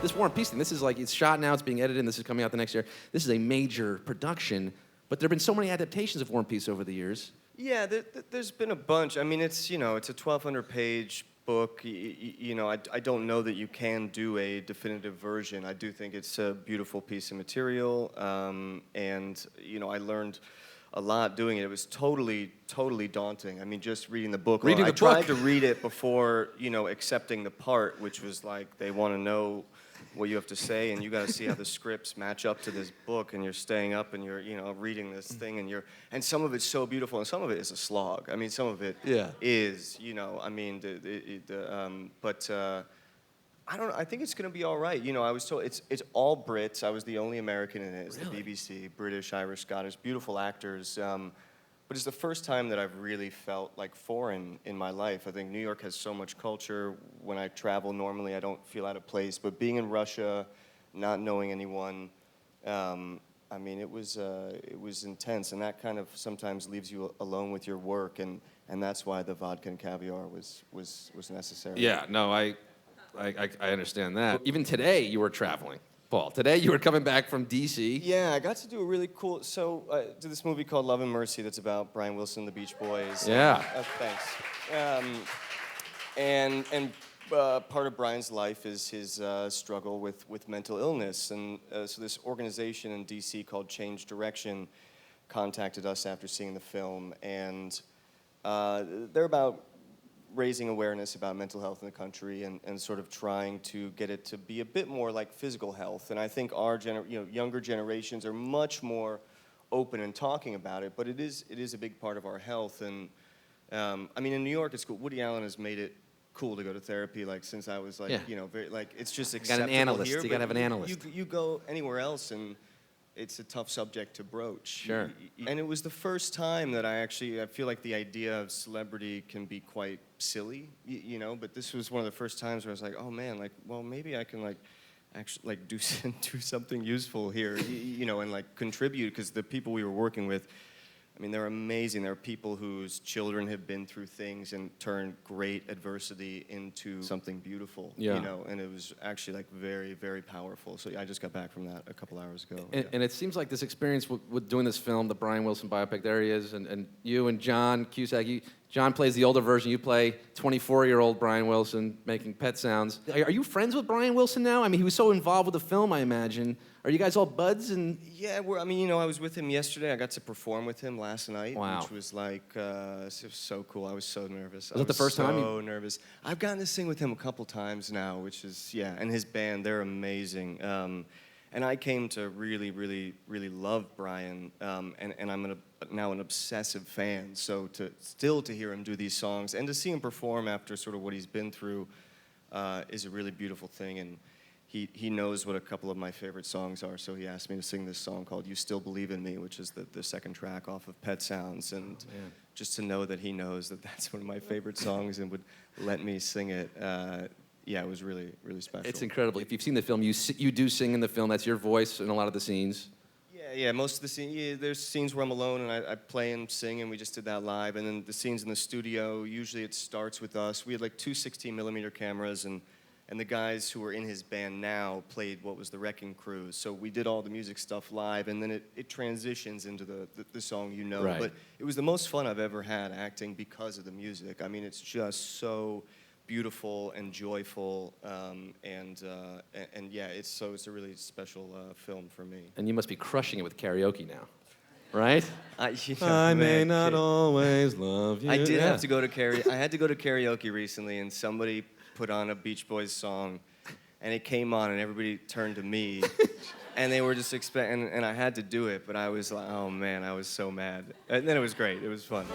This War and Peace thing, this is like, it's shot now, it's being edited, and this is coming out the next year. This is a major production, but there have been so many adaptations of War and Peace over the years. Yeah, there's been a bunch. I mean, it's, it's a 1,200-page book. I don't know that you can do a definitive version. I do think it's a beautiful piece of material, and, I learned a lot doing it. It was totally daunting. I mean, just reading the book. I tried to read it before, accepting the part, which was like, they want to know what you have to say, and you got to see how the scripts match up to this book, and you're staying up and you're, reading this thing, and some of it's so beautiful, and some of it is a slog. I mean, some of it is, I mean, but I don't know. I think it's going to be all right. I was told it's all Brits. I was the only American in it. It's the BBC, British, Irish, Scottish, beautiful actors. But it's the first time that I've really felt like foreign in my life. I think New York has so much culture. When I travel normally, I don't feel out of place. But being in Russia, not knowing anyone, I mean, it was intense, and that kind of sometimes leaves you alone with your work, and that's why the vodka and caviar was necessary. Yeah, no, I understand that. Even today, you were traveling. Paul, today you were coming back from D.C. Yeah, I got to do a really cool, did this movie called Love and Mercy that's about Brian Wilson, the Beach Boys. Yeah. Thanks. And part of Brian's life is his struggle with mental illness. And so this organization in D.C. called Change Direction contacted us after seeing the film. And they're about raising awareness about mental health in the country and sort of trying to get it to be a bit more like physical health. And I think our younger generations are much more open in talking about it, but it is a big part of our health. And I mean, in New York, it's cool. Woody Allen has made it cool to go to therapy, like, since I was like, very, like, it's just acceptable. Got an analyst. Here, you gotta have an analyst. You go anywhere else and it's a tough subject to broach. Sure. And it was the first time that I feel like the idea of celebrity can be quite silly, but this was one of the first times where I was like, oh man, like, well, maybe I can actually do something useful here, and like contribute, because the people we were working with, I mean, they're amazing. They're people whose children have been through things and turned great adversity into something beautiful, and it was actually like very, very powerful. So I just got back from that a couple hours ago. And it seems like this experience with doing this film, the Brian Wilson biopic, there he is, and you and John Cusack, John plays the older version, you play 24-year-old Brian Wilson making pet sounds. Are you friends with Brian Wilson now? I mean, he was so involved with the film, I imagine. Are you guys all buds? And yeah, I was with him yesterday. I got to perform with him last night, wow. Which was like so cool. I was so nervous. Was it the first time? So nervous. I've gotten to sing with him a couple times now, which is, and his band, they're amazing. And I came to really, really, really love Brian, and I'm now an obsessive fan. So to hear him do these songs and to see him perform after sort of what he's been through is a really beautiful thing. And he knows what a couple of my favorite songs are, so he asked me to sing this song called "You Still Believe in Me," which is the second track off of Pet Sounds. And just to know that he knows that that's one of my favorite songs and would let me sing it. It was really, really special. It's incredible. If you've seen the film, you do sing in the film. That's your voice in a lot of the scenes. Yeah, most of the scenes. Yeah, there's scenes where I'm alone and I play and sing, and we just did that live. And then the scenes in the studio, usually it starts with us. We had like two 16mm cameras, and the guys who are in his band now played what was the Wrecking Crew. So we did all the music stuff live, and then it transitions into the song Right. But it was the most fun I've ever had acting because of the music. I mean, it's just so beautiful and joyful, it's a really special film for me. And you must be crushing it with karaoke now, right? I may not always love you. I did have to go to karaoke. I had to go to karaoke recently, and somebody put on a Beach Boys song, and it came on, and everybody turned to me, and they were just expecting, and I had to do it, but I was like, oh man, I was so mad. And then it was great. It was fun.